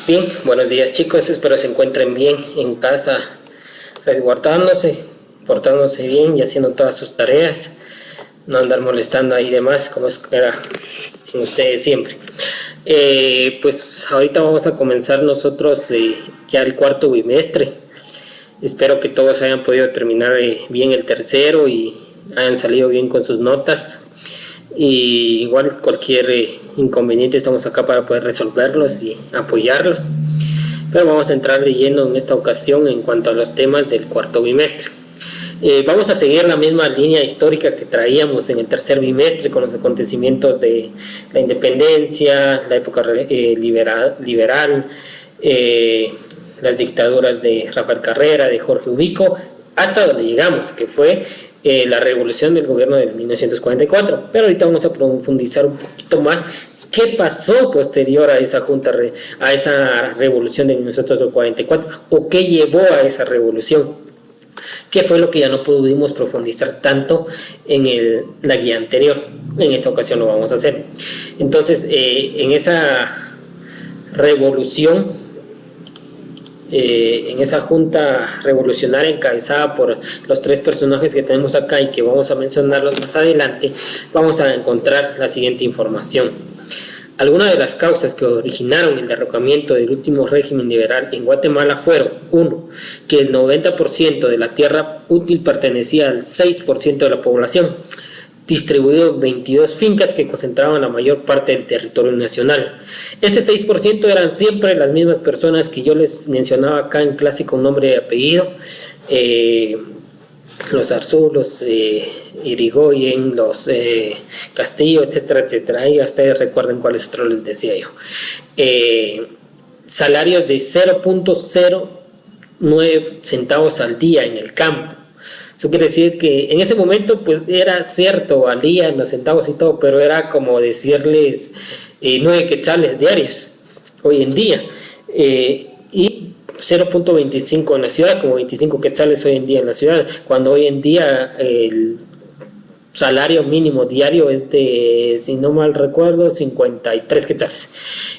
Bien, buenos días chicos, espero se encuentren bien en casa, resguardándose, portándose bien y haciendo todas sus tareas, no andar molestando ahí demás como era en ustedes siempre. Pues ahorita vamos a comenzar nosotros ya el cuarto bimestre. Espero que todos hayan podido terminar bien el tercero y hayan salido bien con sus notas. Y igual cualquier inconveniente estamos acá para poder resolverlos y apoyarlos, pero vamos a entrar de lleno en esta ocasión en cuanto a los temas del cuarto bimestre. Vamos a seguir la misma línea histórica que traíamos en el tercer bimestre con los acontecimientos de la independencia, la época liberal, las dictaduras de Rafael Carrera, de Jorge Ubico, hasta donde llegamos, que fue la revolución del gobierno de 1944. Pero ahorita vamos a profundizar un poquito más qué pasó posterior a esa a esa revolución de 1944 o qué llevó a esa revolución, qué fue lo que ya no pudimos profundizar tanto en la guía anterior. En esta ocasión lo vamos a hacer. Entonces, en esa revolución, en esa junta revolucionaria encabezada por los tres personajes que tenemos acá y que vamos a mencionarlos más adelante, vamos a encontrar la siguiente información. Algunas de las causas que originaron el derrocamiento del último régimen liberal en Guatemala fueron: 1. Que el 90% de la tierra útil pertenecía al 6% de la población, distribuido en 22 fincas que concentraban la mayor parte del territorio nacional. Este 6% eran siempre las mismas personas que yo les mencionaba acá en clase con nombre y apellido: los Arzú, los Irigoyen, los Castillo, etcétera, etcétera. Y ustedes recuerden cuáles otros les decía yo. Salarios de 0.09 centavos al día en el campo. Eso quiere decir que en ese momento pues era cierto, valía los centavos y todo, pero era como decirles 9 quetzales diarios hoy en día, y 0.25 en la ciudad, como 25 quetzales hoy en día en la ciudad, cuando hoy en día el salario mínimo diario es de, si no mal recuerdo, 53 quetzales.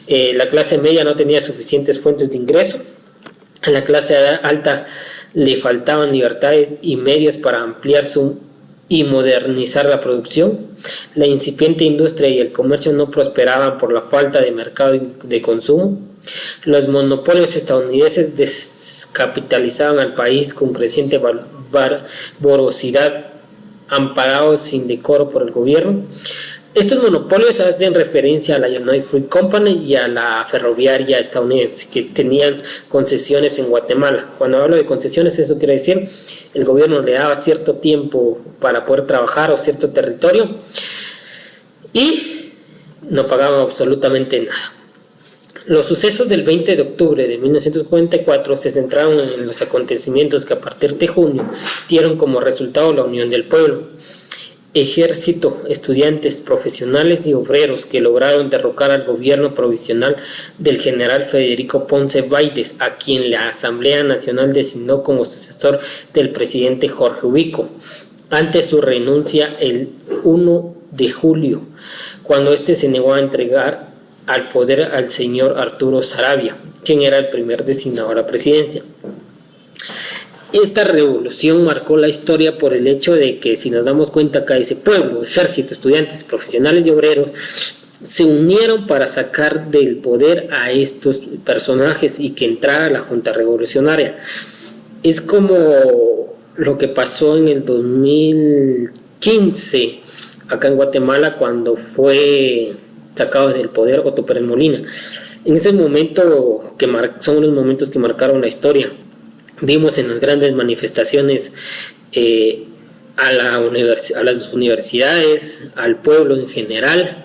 La clase media no tenía suficientes fuentes de ingreso. A la clase alta le faltaban libertades y medios para ampliar y modernizar la producción. La incipiente industria y el comercio no prosperaban por la falta de mercado de consumo. Los monopolios estadounidenses descapitalizaban al país con creciente voracidad, amparados sin decoro por el gobierno. Estos monopolios hacen referencia a la Illinois Fruit Company y a la ferroviaria estadounidense, que tenían concesiones en Guatemala. Cuando hablo de concesiones, eso quiere decir el gobierno le daba cierto tiempo para poder trabajar o cierto territorio y no pagaban absolutamente nada. Los sucesos del 20 de octubre de 1944 se centraron en los acontecimientos que a partir de junio dieron como resultado la unión del pueblo. Ejército, estudiantes, profesionales y obreros que lograron derrocar al gobierno provisional del general Federico Ponce Baides, a quien la Asamblea Nacional designó como sucesor del presidente Jorge Ubico, ante su renuncia el 1 de julio, cuando este se negó a entregar al poder al señor Arturo Saravia, quien era el primer designado a la presidencia. Esta revolución marcó la historia por el hecho de que, si nos damos cuenta acá, ese pueblo, ejército, estudiantes, profesionales y obreros se unieron para sacar del poder a estos personajes y que entrara la Junta Revolucionaria. Es como lo que pasó en el 2015 acá en Guatemala, cuando fue sacado del poder Otto Pérez Molina. En ese momento, son los momentos que marcaron la historia. Vimos en las grandes manifestaciones a las universidades, al pueblo en general.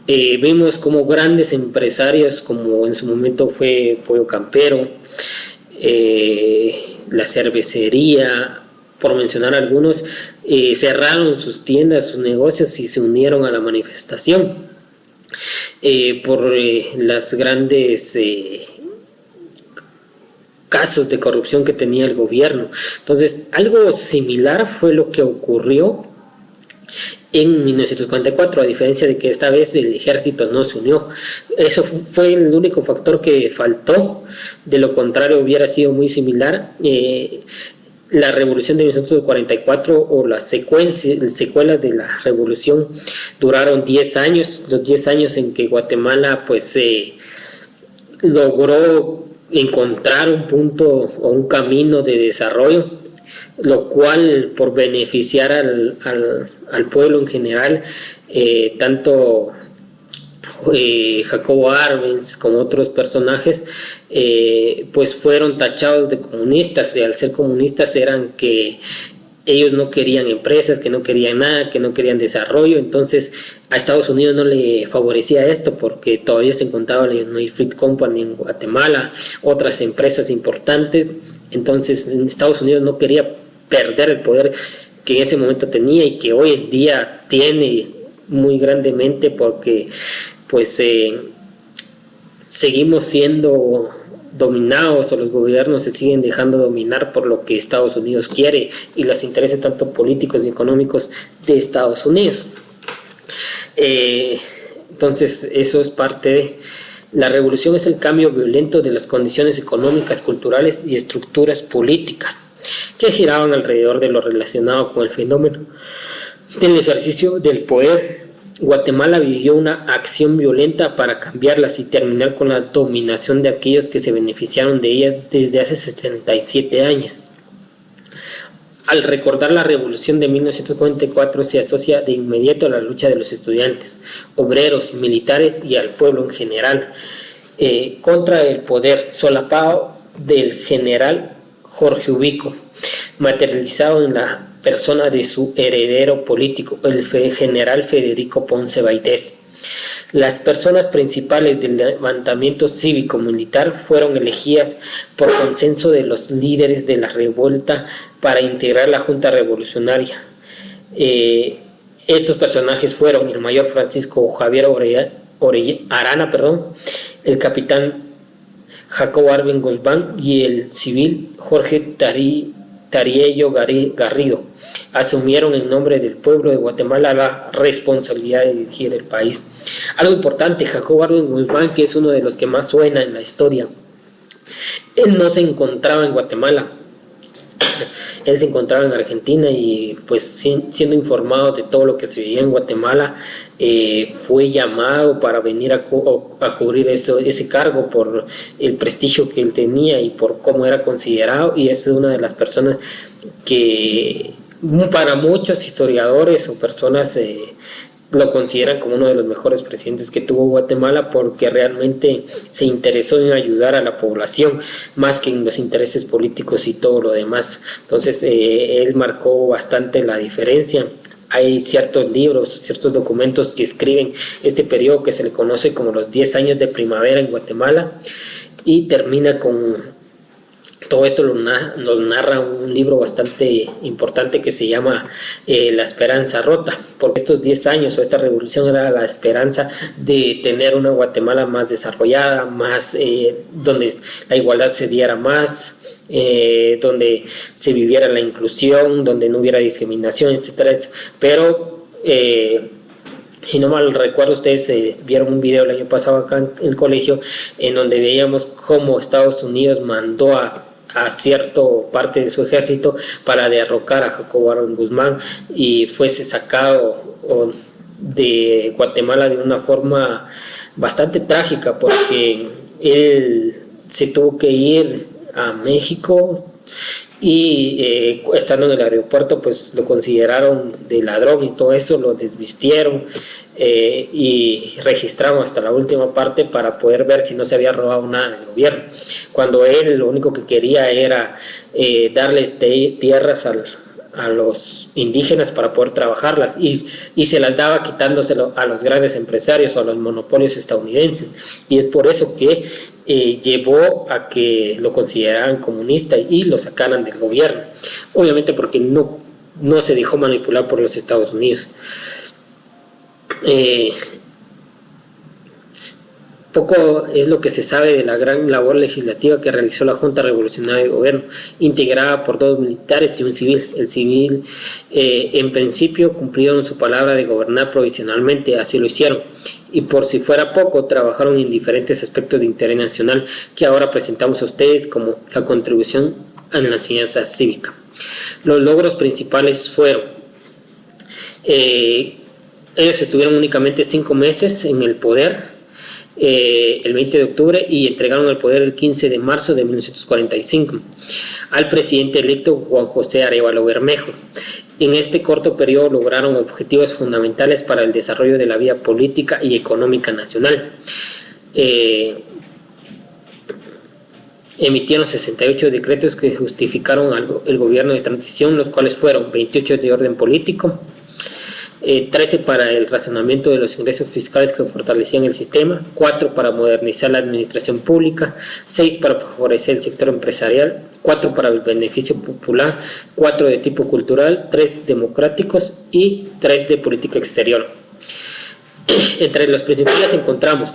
Vimos como grandes empresarios, como en su momento fue Pollo Campero, la cervecería, por mencionar algunos, cerraron sus tiendas, sus negocios y se unieron a la manifestación por las grandes casos de corrupción que tenía el gobierno. Entonces, algo similar fue lo que ocurrió en 1944, a diferencia de que esta vez el ejército no se unió. Eso fue el único factor que faltó, de lo contrario hubiera sido muy similar. La revolución de 1944 o las secuelas de la revolución duraron 10 años, los 10 años en que Guatemala pues logró encontrar un punto o un camino de desarrollo, lo cual por beneficiar al pueblo en general, tanto Jacobo Arbenz como otros personajes pues fueron tachados de comunistas, y al ser comunistas eran que ellos no querían empresas, que no querían nada, que no querían desarrollo. Entonces a Estados Unidos no le favorecía esto porque todavía se encontraba la United Fruit Company en Guatemala, otras empresas importantes. Entonces Estados Unidos no quería perder el poder que en ese momento tenía y que hoy en día tiene muy grandemente, porque pues seguimos siendo dominados, o los gobiernos se siguen dejando dominar por lo que Estados Unidos quiere y los intereses tanto políticos y económicos de Estados Unidos. Entonces eso es parte de la revolución. Es el cambio violento de las condiciones económicas, culturales y estructuras políticas que giraban alrededor de lo relacionado con el fenómeno del ejercicio del poder. Guatemala vivió una acción violenta para cambiarlas y terminar con la dominación de aquellos que se beneficiaron de ellas desde hace 77 años. Al recordar la revolución de 1944 se asocia de inmediato a la lucha de los estudiantes, obreros, militares y al pueblo en general contra el poder solapado del general Jorge Ubico, materializado en la persona de su heredero político, el general Federico Ponce Baités. Las personas principales del levantamiento cívico-militar fueron elegidas por consenso de los líderes de la revuelta para integrar la Junta Revolucionaria. Estos personajes fueron el mayor Francisco Javier Arana, el capitán Jacobo Arbenz Guzmán y el civil Jorge Tariello Garrido. Asumieron en nombre del pueblo de Guatemala la responsabilidad de dirigir el país. Algo importante, Jacobo Arbenz Guzmán, que es uno de los que más suena en la historia, él no se encontraba en Guatemala, él se encontraba en Argentina, y pues siendo informado de todo lo que se vivía en Guatemala, fue llamado para venir a cubrir ese cargo por el prestigio que él tenía y por cómo era considerado. Y es una de las personas que para muchos historiadores o personas lo consideran como uno de los mejores presidentes que tuvo Guatemala, porque realmente se interesó en ayudar a la población más que en los intereses políticos y todo lo demás. Entonces él marcó bastante la diferencia. Hay ciertos libros, ciertos documentos que escriben este periodo que se le conoce como los 10 años de primavera en Guatemala, y termina con todo esto. Nos narra un libro bastante importante que se llama La Esperanza Rota, porque estos 10 años o esta revolución era la esperanza de tener una Guatemala más desarrollada, más donde la igualdad se diera más, donde se viviera la inclusión, donde no hubiera discriminación, etcétera. Pero si no mal recuerdo, ustedes vieron un video el año pasado acá en el colegio en donde veíamos cómo Estados Unidos mandó a cierta parte de su ejército para derrocar a Jacobo Arbenz Guzmán y fuese sacado de Guatemala de una forma bastante trágica, porque él se tuvo que ir a México y estando en el aeropuerto pues lo consideraron de ladrón y todo eso, lo desvistieron y registraron hasta la última parte para poder ver si no se había robado nada del gobierno, cuando él lo único que quería era darle tierras a los indígenas para poder trabajarlas, y se las daba quitándoselo a los grandes empresarios o a los monopolios estadounidenses, y es por eso que llevó a que lo consideraran comunista y lo sacaran del gobierno, obviamente porque no se dejó manipular por los Estados Unidos. Poco es lo que se sabe de la gran labor legislativa que realizó la Junta Revolucionaria de Gobierno, integrada por 2 militares y un civil. El civil, en principio, cumplieron su palabra de gobernar provisionalmente, así lo hicieron. Y por si fuera poco, trabajaron en diferentes aspectos de interés nacional que ahora presentamos a ustedes como la contribución a la enseñanza cívica. Los logros principales fueron: ellos estuvieron únicamente 5 meses en el poder, el 20 de octubre, y entregaron el poder el 15 de marzo de 1945 al presidente electo Juan José Arévalo Bermejo. En este corto periodo lograron objetivos fundamentales para el desarrollo de la vida política y económica nacional. Emitieron 68 decretos que justificaron el gobierno de transición, los cuales fueron 28 de orden político, 13 para el razonamiento de los ingresos fiscales que fortalecían el sistema, 4 para modernizar la administración pública, 6 para favorecer el sector empresarial, 4 para el beneficio popular, 4 de tipo cultural, 3 democráticos y 3 de política exterior. Entre los principales encontramos: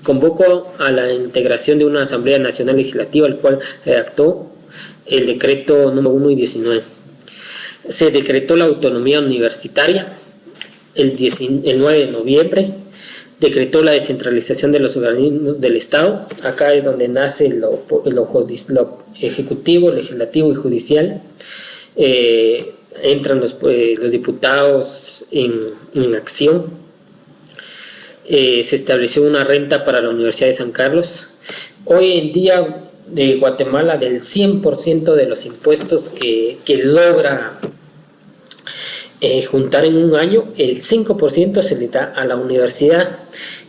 convocó a la integración de una Asamblea Nacional Legislativa, el cual redactó el decreto número 1 y 19. Se decretó la autonomía universitaria el 9 de noviembre. Decretó la descentralización de los organismos del Estado. Acá es donde nace lo ejecutivo, legislativo y judicial. Entran los diputados en acción. Se estableció una renta para la Universidad de San Carlos. Hoy en día, de Guatemala, del 100% de los impuestos que logra juntar en un año, el 5% se le da a la universidad.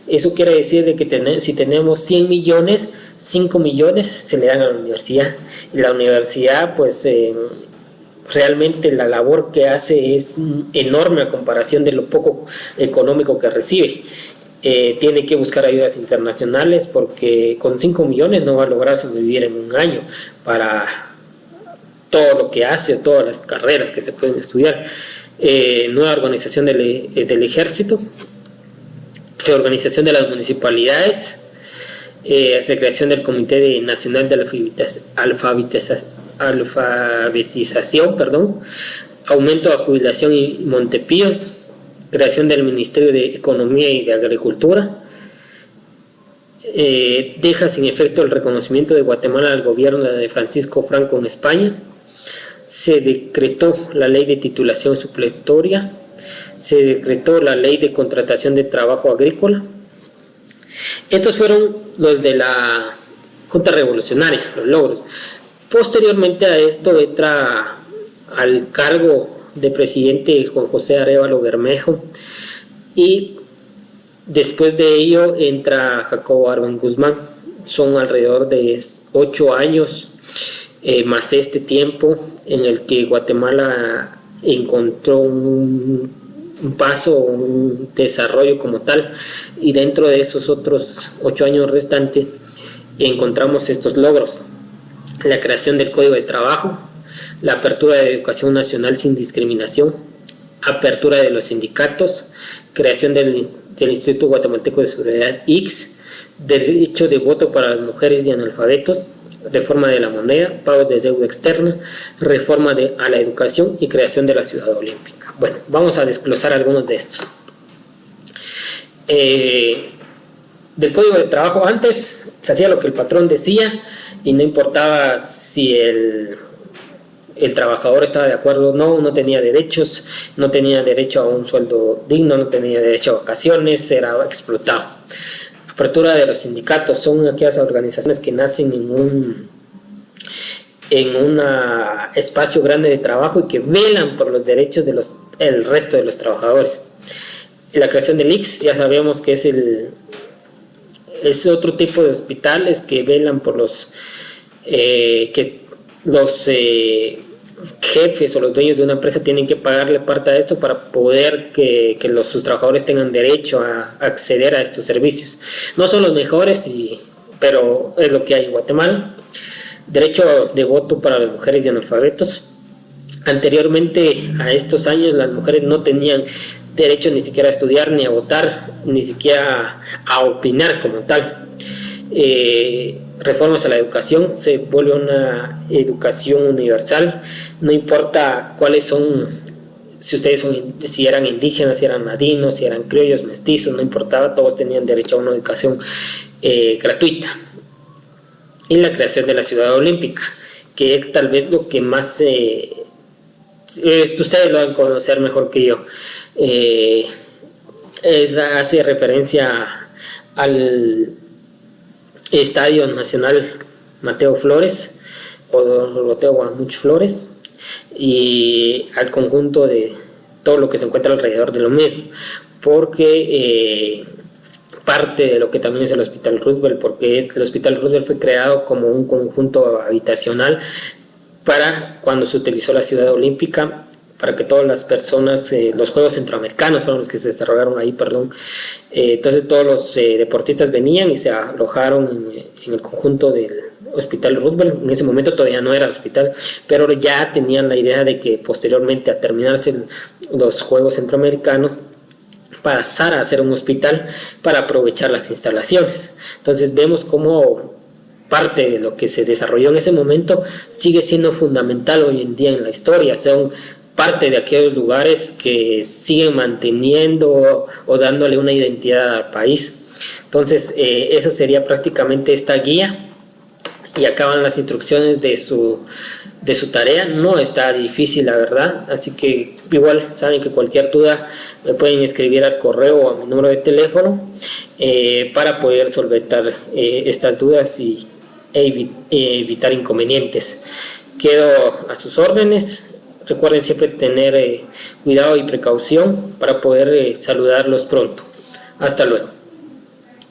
Eso quiere decir de que si tenemos 100 millones, 5 millones se le dan a la universidad. Y la universidad, pues, realmente la labor que hace es enorme a comparación de lo poco económico que recibe. Tiene que buscar ayudas internacionales porque con 5 millones no va a lograr sobrevivir en un año para todo lo que hace, todas las carreras que se pueden estudiar. Nueva organización del ejército, reorganización de las municipalidades, recreación del Comité Nacional de Alfabetización, aumento de jubilación y Montepíos, creación del Ministerio de Economía y de Agricultura, deja sin efecto el reconocimiento de Guatemala al gobierno de Francisco Franco en España. Se decretó la ley de titulación supletoria, se decretó la ley de contratación de trabajo agrícola. Estos fueron los de la Junta Revolucionaria, los logros. Posteriormente a esto entra al cargo de presidente Juan José Arévalo Bermejo, y después de ello entra Jacobo Arben Guzmán. Son alrededor de 8 años más este tiempo en el que Guatemala encontró un paso, un desarrollo como tal, y dentro de esos otros 8 años restantes encontramos estos logros: la creación del Código de Trabajo, la apertura de educación nacional sin discriminación, apertura de los sindicatos, creación del Instituto Guatemalteco de Seguridad IX, derecho de voto para las mujeres y analfabetos, reforma de la moneda, pagos de deuda externa, reforma a la educación y creación de la ciudad olímpica. Bueno, vamos a desglosar algunos de estos. Del Código de Trabajo, antes se hacía lo que el patrón decía y no importaba si el trabajador estaba de acuerdo o no, no tenía derechos, no tenía derecho a un sueldo digno, no tenía derecho a vacaciones, era explotado. Apertura de los sindicatos: son aquellas organizaciones que nacen en un espacio grande de trabajo y que velan por los derechos del resto de los trabajadores. La creación del IX, ya sabemos que es otro tipo de hospitales que velan por los jefes o los dueños de una empresa tienen que pagarle parte a esto para poder que sus trabajadores tengan derecho a acceder a estos servicios. No son los mejores, pero es lo que hay en Guatemala. Derecho de voto para las mujeres y analfabetos. Anteriormente a estos años las mujeres no tenían derecho ni siquiera a estudiar, ni a votar, ni siquiera a opinar como tal. Reformas a la educación, se vuelve una educación universal, no importa cuáles son, si eran indígenas, si eran ladinos, si eran criollos, mestizos, no importaba, todos tenían derecho a una educación gratuita. Y la creación de la ciudad olímpica, que es tal vez lo que más ustedes lo van a conocer mejor que yo. Hace referencia al Estadio Nacional Mateo Flores o Doroteo Guamuch Flores, y al conjunto de todo lo que se encuentra alrededor de lo mismo, porque parte de lo que también es el Hospital Roosevelt, porque el Hospital Roosevelt fue creado como un conjunto habitacional para cuando se utilizó la ciudad olímpica, para que todas las personas, los Juegos Centroamericanos fueron los que se desarrollaron ahí, entonces todos los deportistas venían y se alojaron en el conjunto del Hospital Roosevelt. En ese momento todavía no era hospital, pero ya tenían la idea de que posteriormente, a terminarse los Juegos Centroamericanos, pasar a hacer un hospital para aprovechar las instalaciones. Entonces vemos cómo parte de lo que se desarrolló en ese momento sigue siendo fundamental hoy en día en la historia. Son parte de aquellos lugares que siguen manteniendo o dándole una identidad al país. Entonces eso sería prácticamente esta guía, y acaban las instrucciones de su tarea. No está difícil, la verdad, así que igual saben que cualquier duda me pueden escribir al correo o a mi número de teléfono para poder solventar estas dudas y evitar inconvenientes. Quedo a sus órdenes. Recuerden siempre tener cuidado y precaución para poder saludarlos pronto. Hasta luego.